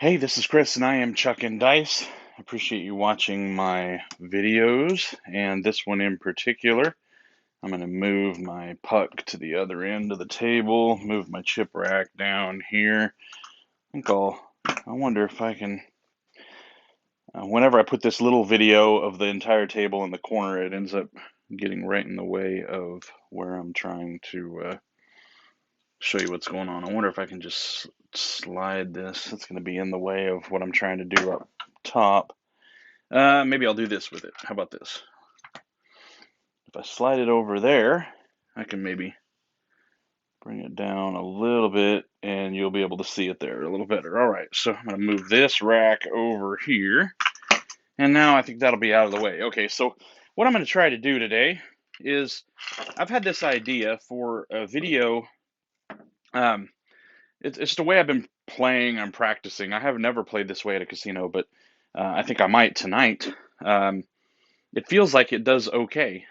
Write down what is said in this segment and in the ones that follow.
Hey, this is Chris, and I am chucking dice. I appreciate you watching my videos, and this one in particular. I'm going to move my puck to the other end of the table, move my chip rack down here. I wonder if I can, whenever I put this little video of the entire table in the corner, it ends up getting right in the way of where I'm trying to show you what's going on. I wonder if I can just slide this. It's going to be in the way of what I'm trying to do up top. Maybe I'll do this with it. How about this? If I slide it over there, I can maybe bring it down a little bit and you'll be able to see it there a little better. All right, so I'm going to move this rack over here. And now I think that'll be out of the way. Okay, so what I'm going to try to do today is I've had this idea for a video. Um, it's just a way I've been playing. I'm practicing. I have never played this way at a casino, but I think I might tonight. It feels like it does okay.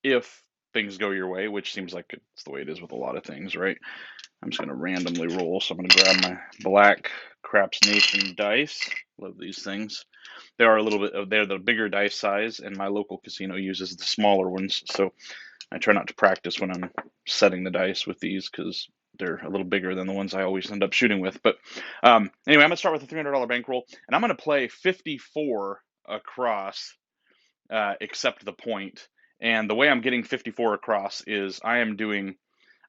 If things go your way, which seems like it's the way it is with a lot of things, right? I'm just going to randomly roll. So I'm going to grab my black Craps Nation dice. Love these things. They are a little bit, they're the bigger dice size, and my local casino uses the smaller ones. So I try not to practice when I'm setting the dice with these because they're a little bigger than the ones I always end up shooting with. But anyway, I'm going to start with a $300 bankroll, and I'm going to play 54 across, except the point. And the way I'm getting 54 across is I'm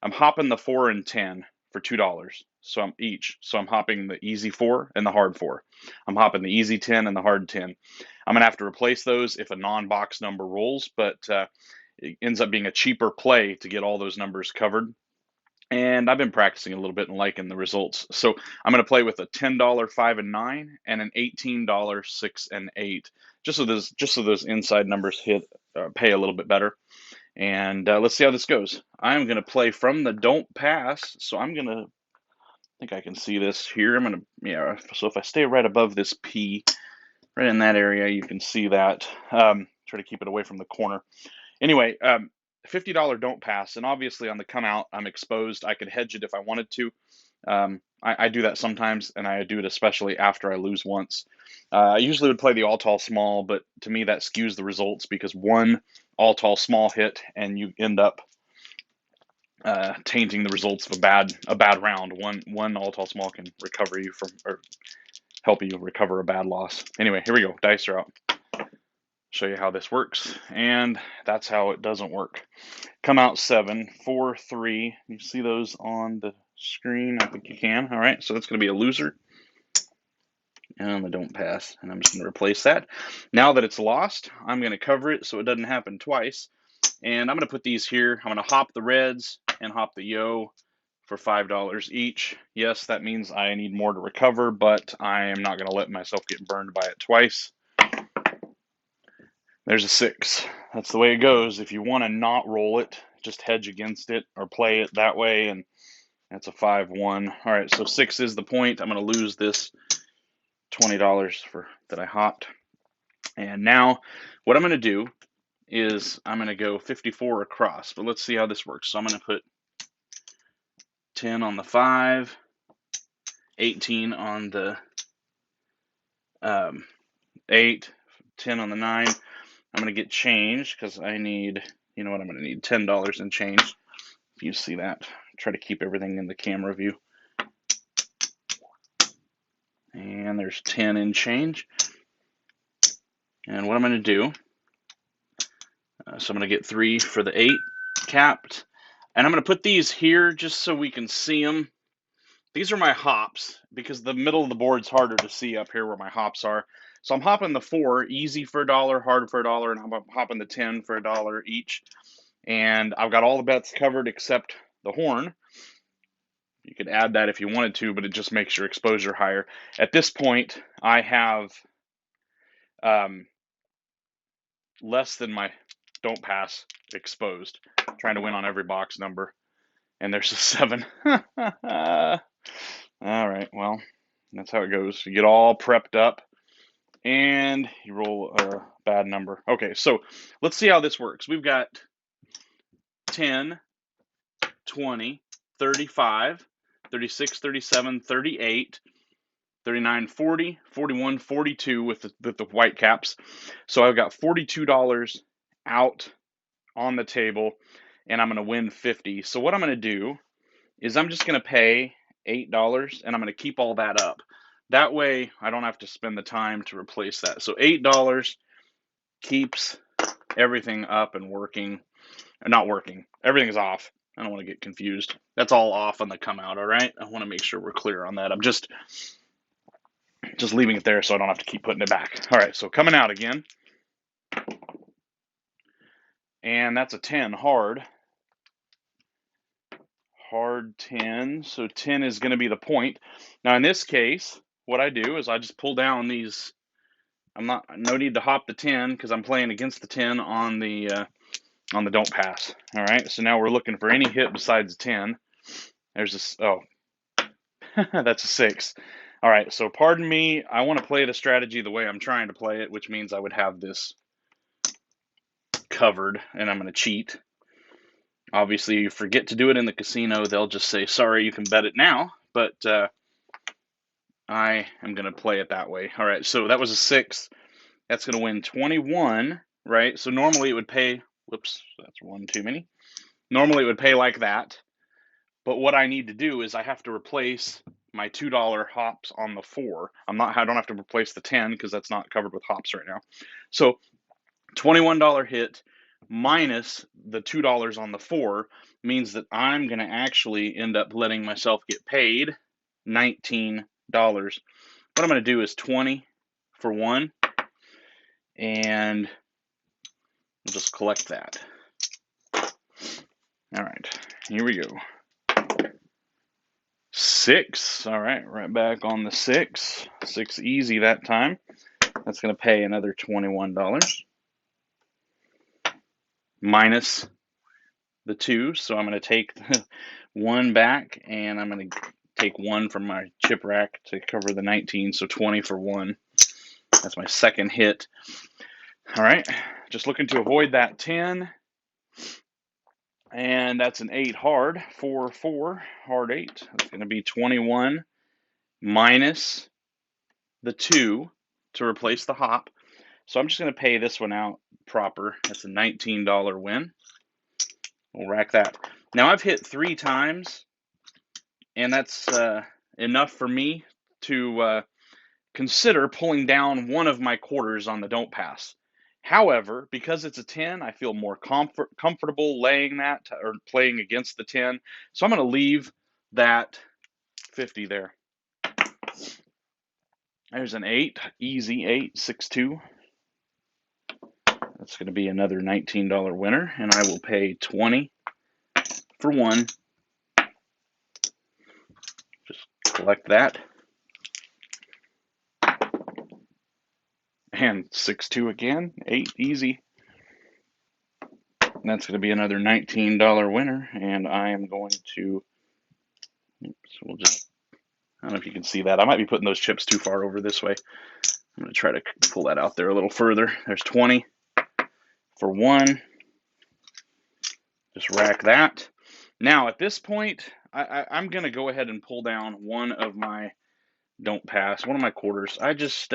hopping the 4 and 10 for $2. So I'm each. So I'm hopping the easy 4 and the hard 4. I'm hopping the easy 10 and the hard 10. I'm going to have to replace those if a non-box number rolls, but it ends up being a cheaper play to get all those numbers covered. And I've been practicing a little bit and liking the results. So I'm going to play with a $10 5 and 9 and an $18 6 and 8, just so those inside numbers pay a little bit better. And let's see how this goes. I'm going to play from the don't pass. So I think I can see this here. So if I stay right above this P, right in that area, you can see that. Try to keep it away from the corner. Anyway, $50 don't pass, and obviously on the come out, I'm exposed. I could hedge it if I wanted to. I do that sometimes, and I do it especially after I lose once. I usually would play the all tall small, but to me that skews the results because one all tall small hit, and you end up tainting the results of a bad round. One all tall small can recover you from or help you recover a bad loss. Anyway, here we go. Dice are out. Show you how this works, and that's how it doesn't work. Come out 7, 4, 3. You see those on the screen? I think you can. All right, so that's going to be a loser. And the don't pass, and I'm just going to replace that. Now that it's lost, I'm going to cover it so it doesn't happen twice. And I'm going to put these here. I'm going to hop the reds and hop the yo for $5 each. Yes, that means I need more to recover, but I am not going to let myself get burned by it twice. There's a 6. That's the way it goes. If you want to not roll it, just hedge against it or play it that way, and that's a 5-1. All right, so 6 is the point. I'm going to lose this $20 that I hopped. And now what I'm going to do is I'm going to go 54 across, but let's see how this works. So I'm going to put 10 on the 5, 18 on the 8, 10 on the 9. I'm going to get change because I need, you know what, I'm going to need $10 in change. If you see that, try to keep everything in the camera view. And there's 10 in change. And what I'm going to do, so I'm going to get 3 for the 8 capped. And I'm going to put these here just so we can see them. These are my hops because the middle of the board's harder to see up here where my hops are. So I'm hopping the 4, easy for $1, hard for $1, and I'm hopping the 10 for $1 each. And I've got all the bets covered except the horn. You could add that if you wanted to, but it just makes your exposure higher. At this point, I have less than my don't pass exposed. I'm trying to win on every box number. And there's a 7. All right, well, that's how it goes. You get all prepped up, and you roll a bad number. Okay, so let's see how this works. We've got 10, 20, 35, 36, 37, 38. 39.40, 41, 42 with the white caps. So I've got $42 out on the table, and I'm going to win 50. So what I'm going to do is I'm just going to pay $8, and I'm going to keep all that up. That way I don't have to spend the time to replace that. So $8 keeps everything up and working. Not working. Everything's off. I don't want to get confused. That's all off on the come out, all right? I want to make sure we're clear on that. I'm just leaving it there so I don't have to keep putting it back. All right, so coming out again. And that's a 10 hard. Hard 10. So 10 is going to be the point. Now in this case, what I do is I just pull down these. No need to hop the 10 because I'm playing against the 10 on the don't pass. All right, so now we're looking for any hit besides 10. There's this. Oh, that's a 6. All right, so pardon me. I want to play the strategy the way I'm trying to play it, which means I would have this covered, and I'm going to cheat. Obviously, you forget to do it in the casino, they'll just say, sorry, you can bet it now. But I am going to play it that way. All right, so that was a 6. That's going to win 21, right? So normally it would pay, whoops, that's one too many. Normally it would pay like that. But what I need to do is I have to replace my $2 hops on the 4. I don't have to replace the 10 because that's not covered with hops right now. So $21 hit minus the $2 on the 4 means that I'm going to actually end up letting myself get paid $19. What I'm going to do is 20 for 1, and we'll just collect that. All right, here we go. 6. All right, right back on the 6. 6 easy that time. That's going to pay another $21 minus the 2. So I'm going to take 1 back, and I'm going to take 1 from my chip rack to cover the 19. So 20 for 1. That's my second hit. All right, just looking to avoid that 10. And that's an 8 hard, 4, 4, hard 8. That's going to be 21 minus the 2 to replace the hop. So I'm just going to pay this one out proper. That's a $19 win. We'll rack that. Now I've hit 3 times, and that's enough for me to consider pulling down one of my quarters on the don't pass. However, because it's a 10, I feel more comfortable laying that or playing against the 10. So I'm going to leave that 50 there. There's an 8, easy 8, 6, 2. That's going to be another $19 winner, and I will pay 20 for 1. Just collect that. And 6, 2 again, 8, easy. And that's going to be another $19 winner, and I am going to, we'll just, I don't know if you can see that. I might be putting those chips too far over this way. I'm going to try to pull that out there a little further. There's 20 for 1. Just rack that. Now, at this point, I'm going to go ahead and pull down one of my don't pass, one of my quarters. I just,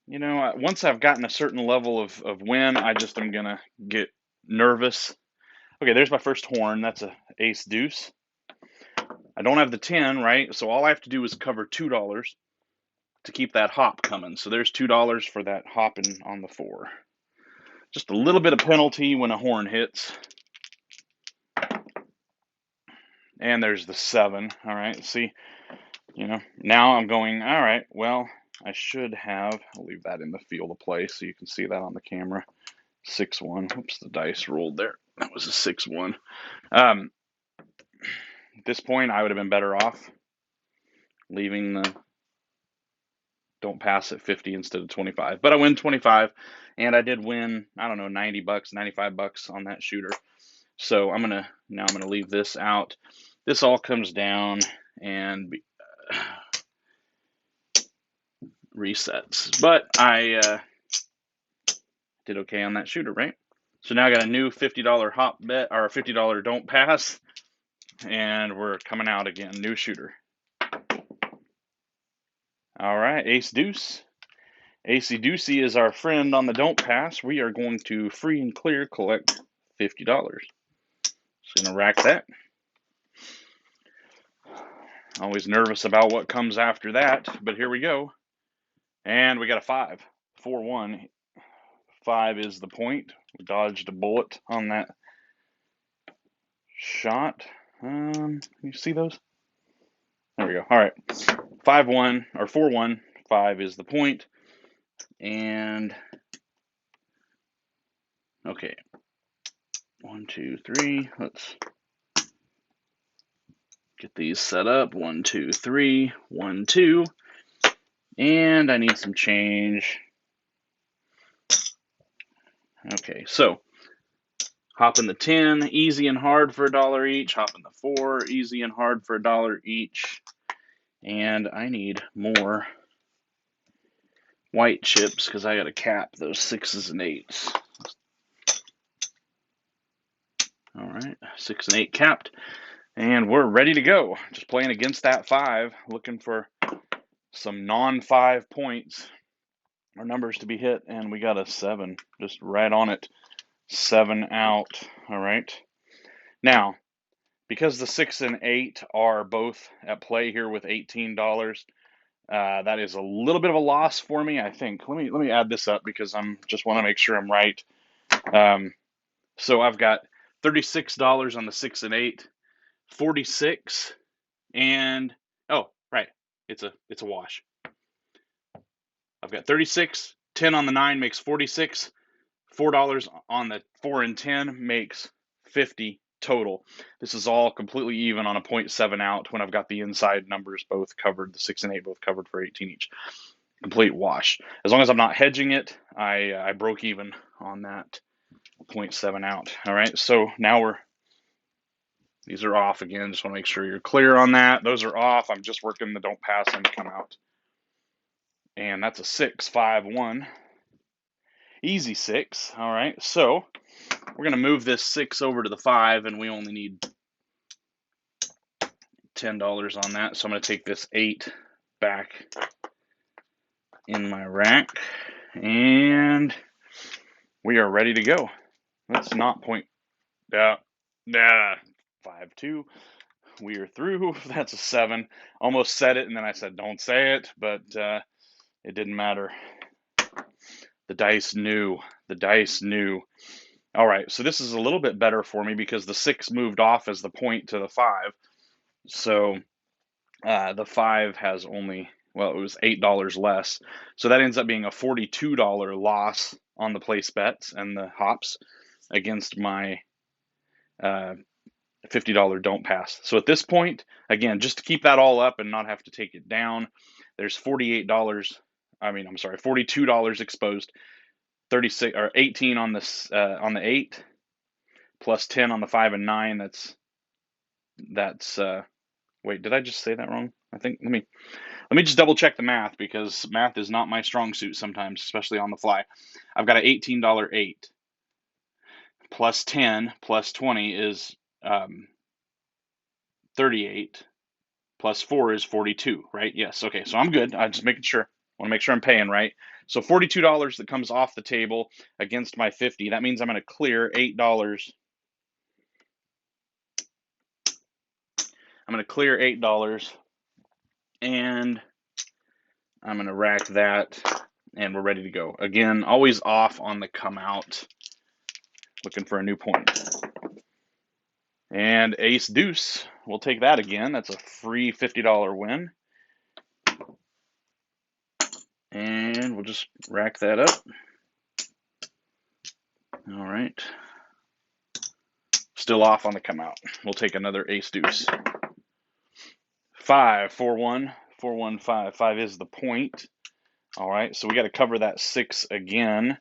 once I've gotten a certain level of win, I just am going to get nervous. Okay, there's my first horn. That's a ace deuce. I don't have the 10, right? So all I have to do is cover $2 to keep that hop coming. So there's $2 for that hopping on the 4. Just a little bit of penalty when a horn hits. And there's the 7. All right, see, now I'm going, all right, well, I should have, I'll leave that in the field of play so you can see that on the camera. 6-1. Oops, the dice rolled there. That was a 6-1. At this point, I would have been better off leaving the don't pass at 50 instead of 25. But I win 25, and I did win, I don't know, $90, $95 on that shooter. So I'm gonna leave this out. This all comes down and resets. But I did okay on that shooter, right? So now I got a new $50 hop bet, or a $50 don't pass, and we're coming out again, new shooter. All right, ace deuce. Acey Deucey is our friend on the don't pass. We are going to free and clear collect $50. Just gonna rack that. Always nervous about what comes after that, but here we go. And we got a 5. 4-1. 5 is the point. We dodged a bullet on that shot. Can you see those? There we go. All right. 5-1 or 4-1. 5 is the point. And okay. 1, 2, 3. Let's get these set up. 1, 2, 3. 1, 2. And I need some change. Okay, so hop in the 10, easy and hard for $1 each. Hop in the 4, easy and hard for $1 each. And I need more white chips because I got to cap those 6s and 8s. All right, 6 and 8 capped. And we're ready to go. Just playing against that 5, looking for some non-5 points or numbers to be hit. And we got a 7, just right on it. 7 out. All right. Now, because the 6 and 8 are both at play here with $18, that is a little bit of a loss for me, I think. Let me add this up because I'm just want to make sure I'm right. So I've got $36 on the 6 and 8, 46, and oh, right, it's a wash. I've got 36, 10 on the 9 makes 46, $4 on the 4 and 10 makes 50 total. This is all completely even on a 0.7 out when I've got the inside numbers both covered, the 6 and 8 both covered for 18 each. Complete wash. As long as I'm not hedging it, I broke even on that 0.7 out. All right, so now these are off again. Just want to make sure you're clear on that. Those are off. I'm just working the don't pass and come out. And that's a 6, 5, 1. Easy 6. All right, so we're going to move this 6 over to the 5, and we only need $10 on that. So I'm going to take this 8 back in my rack, and we are ready to go. Let's not point. 5-2. We are through. That's a 7. Almost said it, and then I said don't say it, but it didn't matter. The dice knew. The dice knew. All right, so this is a little bit better for me because the 6 moved off as the point to the 5. So the 5 has only, well, it was $8 less. So that ends up being a $42 loss on the place bets and the hops against my $50 don't pass. So at this point, again, just to keep that all up and not have to take it down, there's $42 exposed, 36 or 18 on this on the 8 plus 10 on the 5 and 9. That's wait, did I just say that wrong? I think let me just double check the math because math is not my strong suit sometimes, especially on the fly. I've got an $18 8 plus 10 plus 20 is 38 plus 4 is 42, right? Yes. Okay, so I'm good. I'm just making sure. I want to make sure I'm paying right. So $42 that comes off the table against my 50. That means I'm going to clear $8. I'm going to clear $8 and I'm going to rack that and we're ready to go. Again, always off on the come out, looking for a new point. And ace deuce, we'll take that again. That's a free $50 win. And we'll just rack that up. All right. Still off on the come out. We'll take another ace deuce. 5, 4, 1, 4, 1, 5. 5 is the point. All right, so we got to cover that 6 again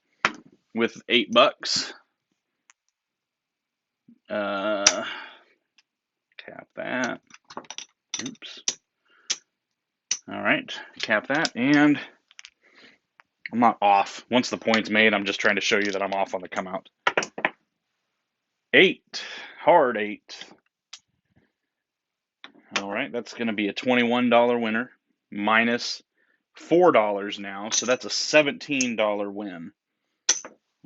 with $8. Cap that. Oops. All right, cap that, and I'm not off. Once the point's made, I'm just trying to show you that I'm off on the come out. 8, hard 8. All right, that's going to be a $21 winner minus $4 now, so that's a $17 win.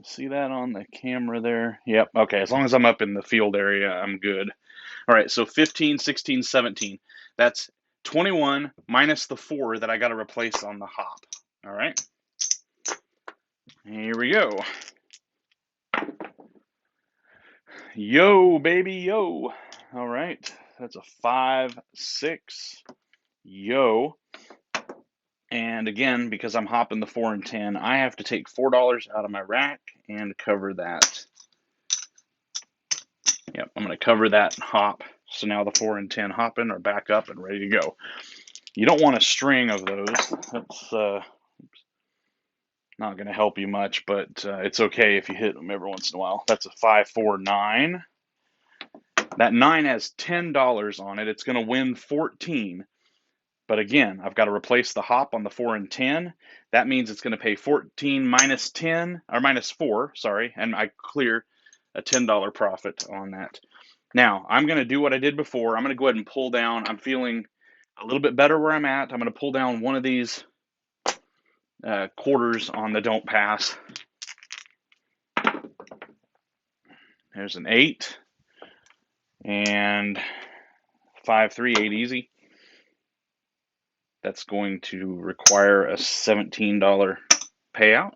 See that on the camera there? Yep, okay, as long as I'm up in the field area, I'm good. All right, so 15, 16, 17. That's 21 minus the 4 that I got to replace on the hop. All right, here we go. Yo, baby, yo. All right, that's a 5, 6. Yo. And again, because I'm hopping the 4 and 10, I have to take $4 out of my rack and cover that. Yep, I'm going to cover that hop. So now the 4 and 10 hopping are back up and ready to go. You don't want a string of those. That's not going to help you much, but it's okay if you hit them every once in a while. That's a 5, 4, 9. That 9 has $10 on it. It's going to win 14. But again, I've got to replace the hop on the 4 and 10. That means it's going to pay 14 minus 10, or minus 4, sorry, and I clear a $10 profit on that. Now, I'm going to do what I did before. I'm going to go ahead and pull down. I'm feeling a little bit better where I'm at. I'm going to pull down one of these quarters on the don't pass. There's an 8 and 5, 3, 8 easy. That's going to require a $17 payout.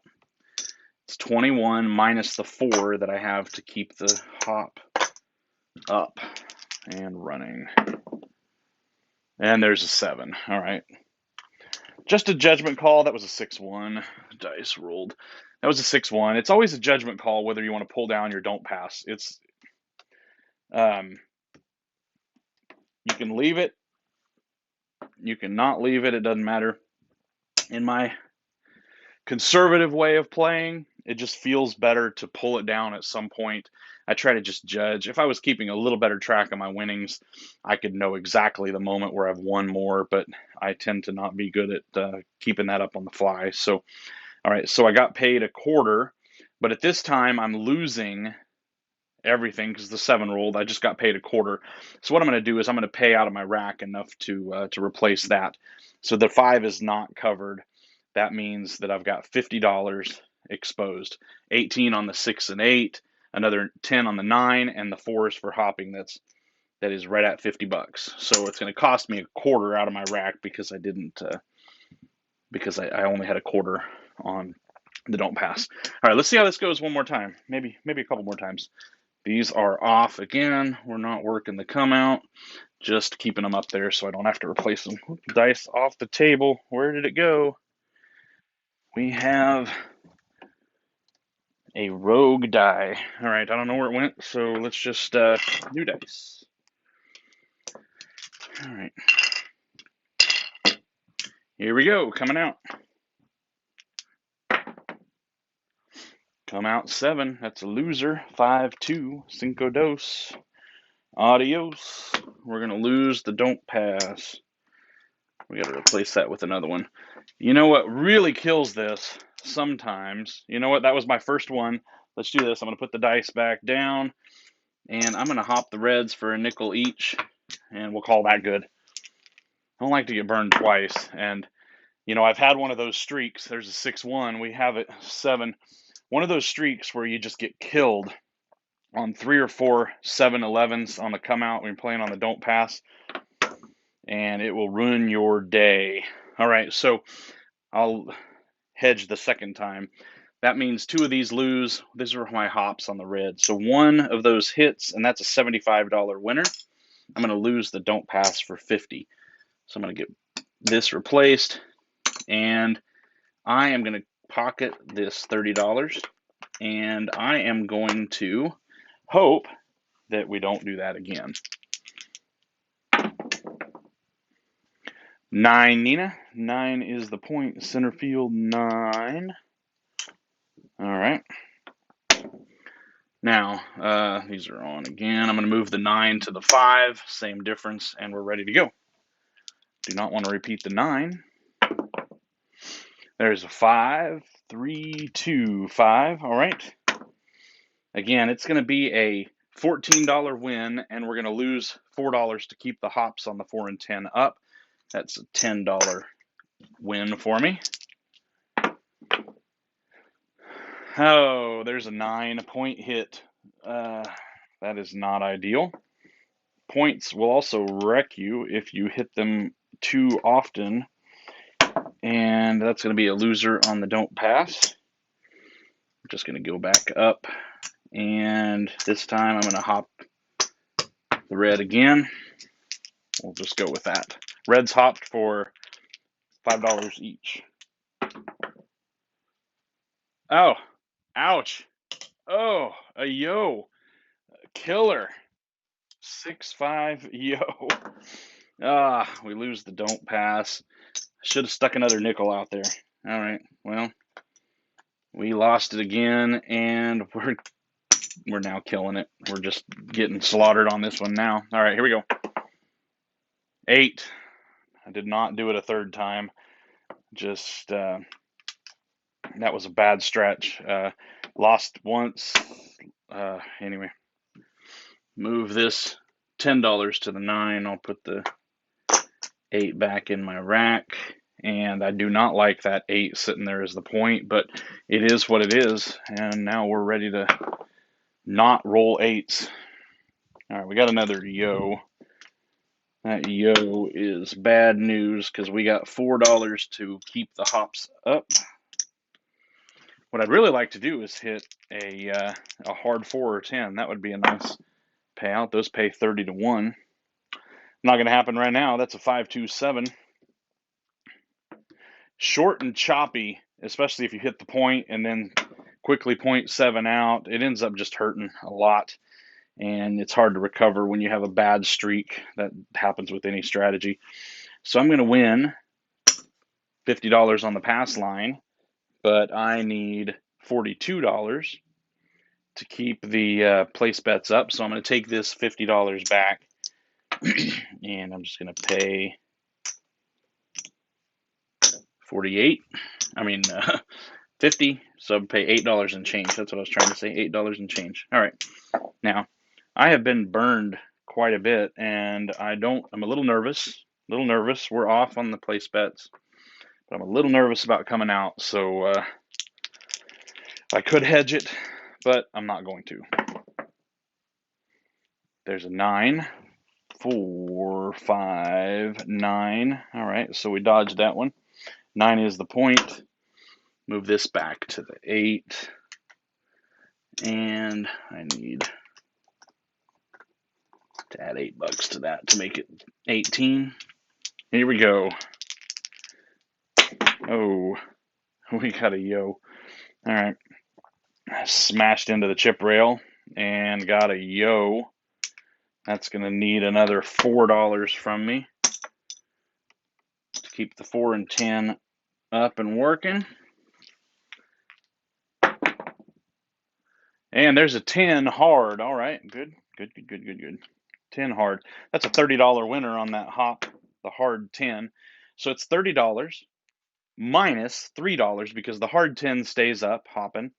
It's 21 minus the 4 that I have to keep the hop up and running. And there's a 7. All right. Just a judgment call. That was a 6-1. Dice rolled. That was a 6-1. It's always a judgment call whether you want to pull down your don't pass. It's you can leave it. You can not leave it. It doesn't matter. In my conservative way of playing, it just feels better to pull it down at some point. I try to just judge. If I was keeping a little better track of my winnings, I could know exactly the moment where I've won more, but I tend to not be good at keeping that up on the fly. So, all right, so I got paid a quarter, but at this time I'm losing everything because the 7 rolled. I just got paid a quarter. So what I'm going to do is I'm going to pay out of my rack enough to replace that. So the 5 is not covered. That means that I've got $50 exposed. 18 on the 6 and 8, another 10 on the 9, and the 4 is for hopping. That is right at $50. So it's going to cost me a quarter out of my rack because I didn't because I only had a quarter on the don't pass. All right, let's see how this goes one more time. Maybe a couple more times. These are off again. We're not working the come out, just keeping them up there so I don't have to replace them. Dice off the table. Where did it go? We have a rogue die. All right, I don't know where it went, so let's just new dice. All right. Here we go, coming out. Come out 7. That's a loser. 5, 2. Cinco dos. Adios. We're going to lose the don't pass. We got to replace that with another one. You know what really kills this sometimes? You know what? That was my first one. Let's do this. I'm going to put the dice back down, and I'm going to hop the reds for a nickel each, and we'll call that good. I don't like to get burned twice, and, you know, I've had one of those streaks. There's a 6-1. We have it 7. One of those streaks where you just get killed on 3 or 4 7-11s on the come out when you're playing on the don't pass, and it will ruin your day. All right, so I'll hedge the second time. That means 2 of these lose. These are my hops on the red. So 1 of those hits, and that's a $75 winner. I'm going to lose the don't pass for 50. So I'm going to get this replaced, and I am going to pocket this $30, and I am going to hope that we don't do that again. 9, Nina. 9 is the point. Center field, 9. All right. Now, these are on again. I'm going to move the 9 to the 5. Same difference, and we're ready to go. Do not want to repeat the 9. There's a 5, 3, 2, 5. All right. Again, it's going to be a $14 win, and we're going to lose $4 to keep the hops on the 4 and 10 up. That's a $10 win for me. Oh, there's a 9-point hit. That is not ideal. Points will also wreck you if you hit them too often, and that's going to be a loser on the don't pass. I'm just going to go back up, and this time I'm going to hop the red again. We'll just go with that. Reds hopped for $5 each. Oh, ouch. Oh, a yo. Killer. 6-5 yo. We lose the don't pass. Should have stuck another nickel out there. All right, well, we lost it again, and we're now killing it. We're just getting slaughtered on this one now. All right, here we go. 8. I did not do it a third time. Just that was a bad stretch. Lost once. Anyway, move this $10 to the 9. I'll put the 8 back in my rack. And I do not like that 8 sitting there as the point, but it is what it is. And now we're ready to not roll 8s. All right, we got another yo. That yo is bad news because we got $4 to keep the hops up. What I'd really like to do is hit a hard 4 or 10. That would be a nice payout. Those pay 30 to 1. Not going to happen right now. That's a 5-2-7. Short and choppy, especially if you hit the point and then quickly point 7 out. It ends up just hurting a lot, and it's hard to recover when you have a bad streak. That happens with any strategy. So I'm going to win $50 on the pass line, but I need $42 to keep the place bets up. So I'm going to take this $50 back, and I'm just going to pay 50. So I'd pay $8 and change. That's what I was trying to say, $8 and change. All right. Now, I have been burned quite a bit, and I'm a little nervous. We're off on the place bets, but I'm a little nervous about coming out. So I could hedge it, but I'm not going to. There's a 9, 4, 5, 9. All right, so we dodged that one. 9 is the point. Move this back to the 8. And I need to add $8 to that to make it 18. Here we go. Oh, we got a yo. All right. Smashed into the chip rail and got a yo. That's going to need another $4 from me to keep the 4 and 10 up and working. And there's a 10 hard. All right, good. 10 hard. That's a $30 winner on that hop, the hard 10. So it's $30 minus $3 because the hard 10 stays up hopping.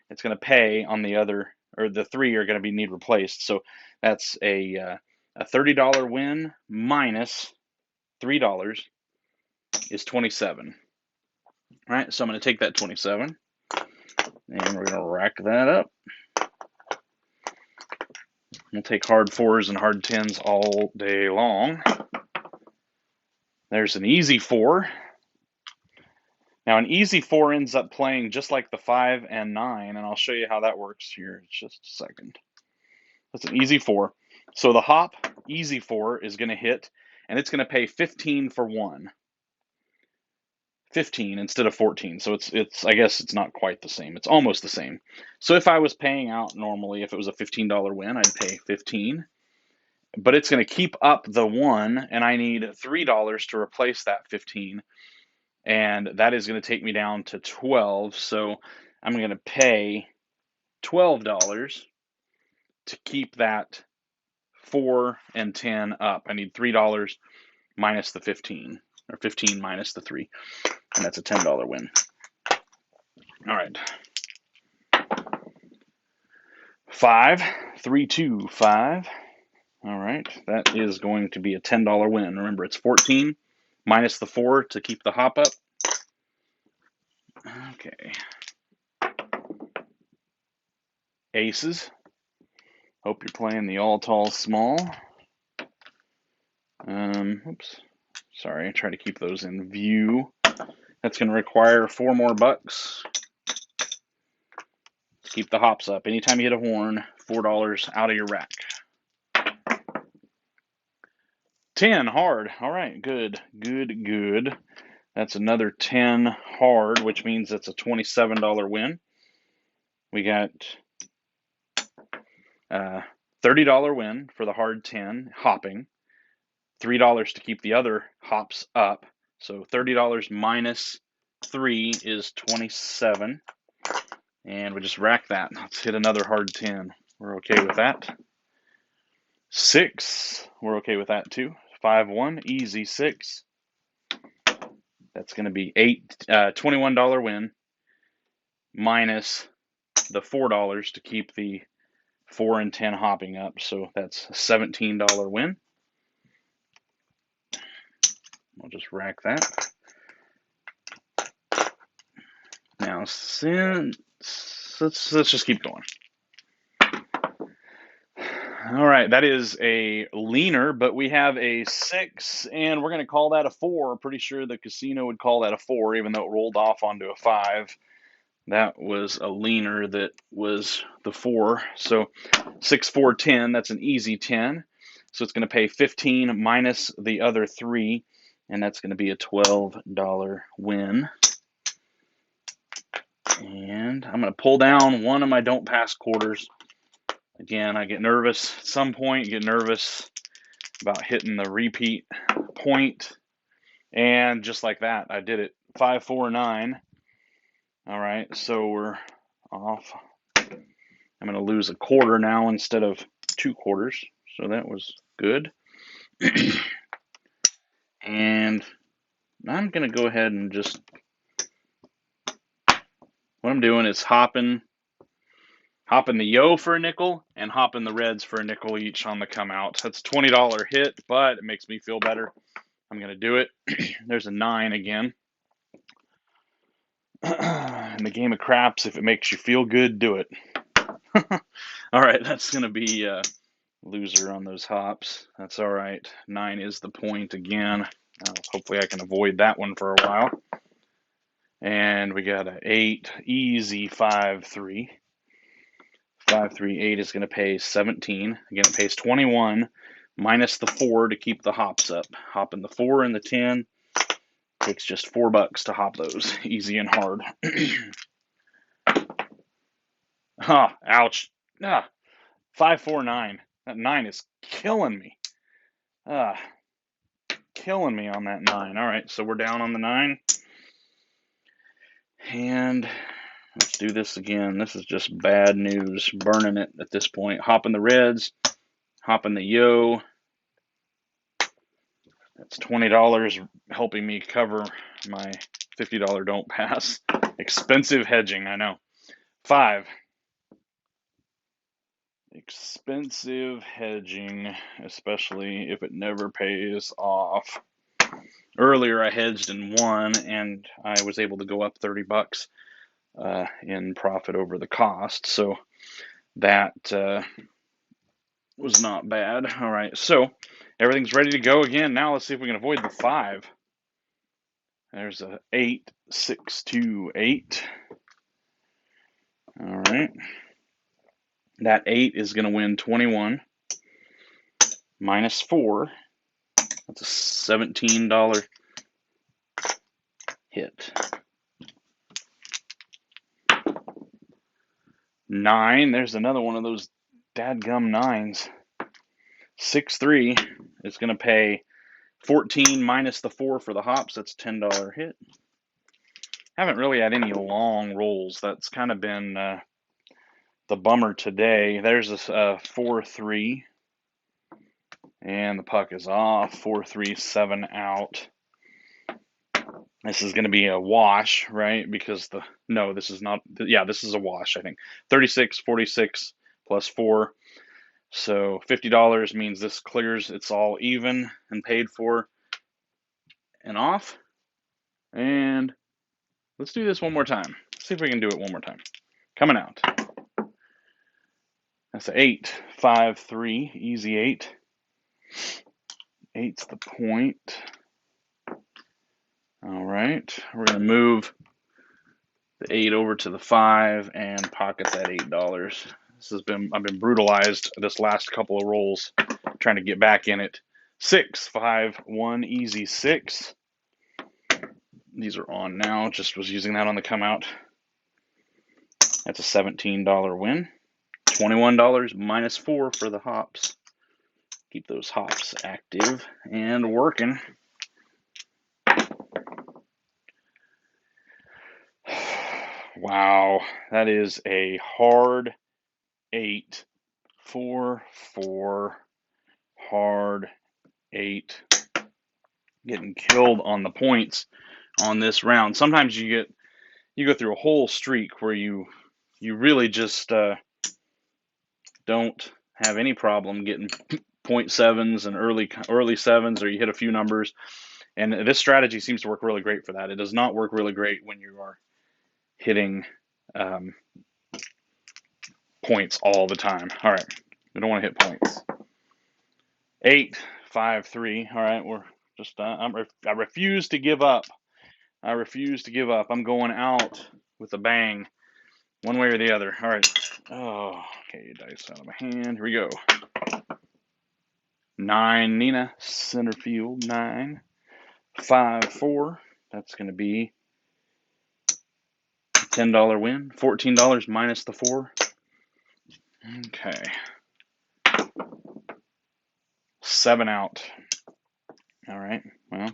It's going to pay on the other, or the 3 are going to need replaced. So that's a $30 win minus $3 is 27. All right, so I'm going to take that 27 and we're going to rack that up. We'll take hard 4s and hard 10s all day long. There's an easy 4. Now, an easy 4 ends up playing just like the 5 and 9, and I'll show you how that works here in just a second. That's an easy 4. So the hop easy 4 is going to hit, and it's going to pay 15 for 1. 15 instead of 14. So it's I guess it's not quite the same. It's almost the same. So if I was paying out normally, if it was a $15 win, I'd pay 15. But it's going to keep up the 1, and I need $3 to replace that 15. And that is going to take me down to 12. So I'm going to pay $12 to keep that 4 and 10 up. I need $3 minus the 15, or 15 minus the 3. And that's a $10 win. All right. 5, 3, 2, 5. All right. That is going to be a $10 win. Remember, it's 14 minus the 4 to keep the hop up. Okay. Aces. Hope you're playing the all tall small. Oops. Sorry, I try to keep those in view. That's going to require 4 more bucks to keep the hops up. Anytime you hit a horn, $4 out of your rack. 10 hard. All right, good. That's another 10 hard, which means it's a $27 win. We got $30 win for the hard 10 hopping, $3 to keep the other hops up. So $30 minus 3 is 27. And we just rack that. Let's hit another hard 10. We're okay with that. 6. We're okay with that too. 5-1. Easy 6. That's going to be $21 win minus the $4 to keep the 4 and 10 hopping up. So that's a $17 win. I'll just rack that. Now, let's just keep going. All right, that is a leaner, but we have a 6, and we're going to call that a 4. Pretty sure the casino would call that a 4, even though it rolled off onto a 5. That was a leaner that was the 4. So 6, 4, 10, that's an easy 10. So it's going to pay 15 minus the other 3, and that's going to be a $12 win. And I'm going to pull down one of my don't pass quarters. Again, I get nervous at some point, get nervous about hitting the repeat point. And just like that, I did it. 5, 4, 9. All right, so we're off. I'm going to lose a quarter now instead of 2 quarters. So that was good. And I'm going to go ahead and just, what I'm doing is hopping the yo for a nickel and hopping the reds for a nickel each on the come out. That's a $20 hit, but it makes me feel better. I'm going to do it. There's a 9 again. In the game of craps, if it makes you feel good, do it. All right, that's going to be a loser on those hops. That's all right. 9 is the point again. Hopefully I can avoid that one for a while. And we got an 8, easy 5, 3. 5, 3, 8 is going to pay 17. Again, it pays 21 minus the 4 to keep the hops up. Hopping the 4 and the 10 takes just $4 to hop those. Easy and hard. Ouch. 5, 4, 9. That 9 is killing me. Killing me on that 9. All right, so we're down on the 9. And let's do this again. This is just bad news. Burning it at this point. Hopping the reds. Hopping the yo. That's $20 helping me cover my $50 don't pass. Expensive hedging, I know. 5. Expensive hedging, especially if it never pays off. Earlier I hedged in 1 and I was able to go up $30 in profit over the cost. So that was not bad. All right, so everything's ready to go again. Now let's see if we can avoid the 5. There's a 8, 6, 2, 8. All right. That 8 is going to win 21 minus 4. That's a $17 hit. 9. There's another one of those dadgum 9s. 6, 3 is going to pay 14 minus the 4 for the hops. That's a $10 hit. Haven't really had any long rolls. That's kind of been the bummer today. There's a 4, 3. And the puck is off. 4, 3, 7 out. This is going to be a wash, right? Because this is not. Yeah, this is a wash, I think. 36, 46 plus 4. So $50 means this clears. It's all even and paid for. and off. And let's do this one more time. See if we can do it one more time. Coming out. That's an 8, 5, 3, easy 8. 8's the point. All right, we're going to move the 8 over to the 5 and pocket that $8. I've been brutalized this last couple of rolls trying to get back in it. 6, 5, 1, easy 6. These are on now. Just was using that on the come out. That's a $17 win. $21 minus 4 for the hops. Keep those hops active and working. Wow, that is a hard 8, 4, 4, hard 8. Getting killed on the points on this round. Sometimes you go through a whole streak where you really just don't have any problem getting 0.7s and early 7s, or you hit a few numbers. And this strategy seems to work really great for that. It does not work really great when you are hitting points all the time. All right, we don't want to hit points. 8, 5, 3. All right, we're just I refuse to give up. I refuse to give up. I'm going out with a bang, one way or the other. All right. Oh, okay, dice out of my hand. Here we go. 9, Nina, center field, 9. 5, 4. That's going to be a $10 win. $14 minus the 4. Okay. 7 out. All right. Well,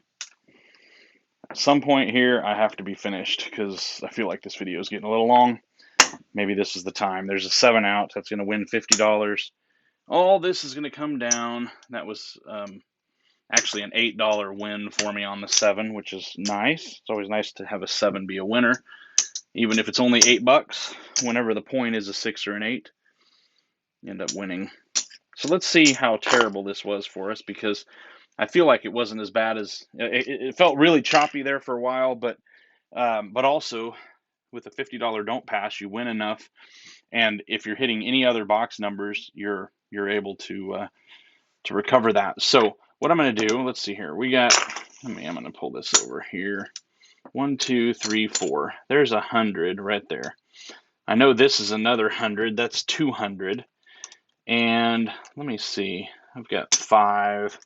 at some point here, I have to be finished because I feel like this video is getting a little long. Maybe this is the time. There's a 7 out. That's going to win $50. All this is going to come down. That was actually an $8 win for me on the 7, which is nice. It's always nice to have a 7 be a winner, even if it's only $8. Whenever the point is a 6 or an 8, you end up winning. So let's see how terrible this was for us, because I feel like it wasn't as bad as it felt really choppy there for a while, but also with a $50 don't pass, you win enough, and if you're hitting any other box numbers, you're able to recover that. So what I'm going to do, let's see here. We got, I'm going to pull this over here. 1, 2, 3, 4. There's 100 right there. I know this is another 100. That's 200. And let me see. I've got 5.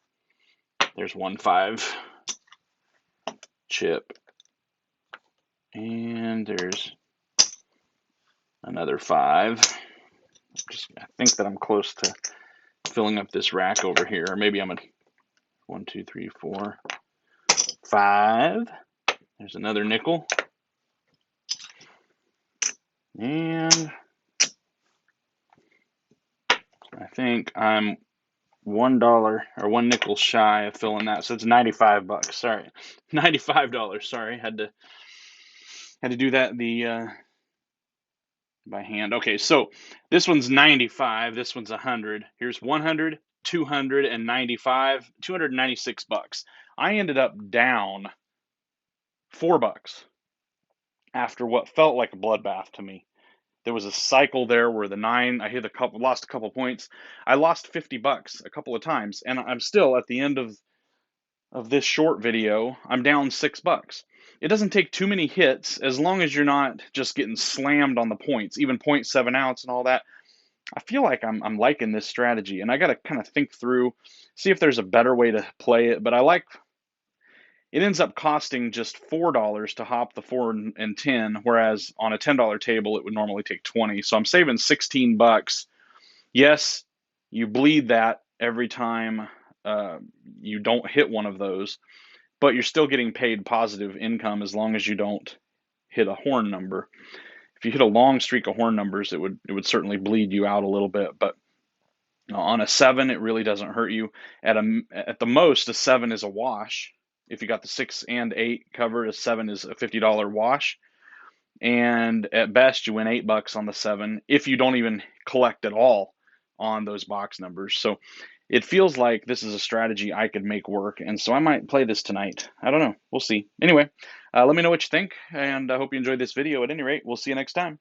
There's 1 5 chip. And there's another 5. I think that I'm close to filling up this rack over here. Or maybe I'm at 1, 2, 3, 4, 5. There's another nickel. And I think I'm $1 or 1 nickel shy of filling that. So it's $95. Sorry. $95. Sorry. Had to do that by hand. Okay, so this one's 95, this one's 100. Here's 100, 295, $296. I ended up down $4 after what felt like a bloodbath to me. There was a cycle there where the 9, I hit lost a couple points. I lost $50 a couple of times, and I'm still at the end of this short video, I'm down $6. It doesn't take too many hits as long as you're not just getting slammed on the points, even 0.7 outs and all that. I feel like I'm liking this strategy, and I got to kind of think through, see if there's a better way to play it. But I like it ends up costing just $4 to hop the 4 and 10, whereas on a $10 table it would normally take 20. So I'm saving $16. Yes, you bleed that every time you don't hit one of those, but you're still getting paid positive income as long as you don't hit a horn number. If you hit a long streak of horn numbers, it would certainly bleed you out a little bit, but on a 7, it really doesn't hurt you. At the most, a 7 is a wash. If you got the 6 and 8 covered, a 7 is a $50 wash. And at best, you win $8 on the 7 if you don't even collect at all on those box numbers. So it feels like this is a strategy I could make work, and so I might play this tonight. I don't know. We'll see. Anyway, let me know what you think, and I hope you enjoyed this video. At any rate, we'll see you next time.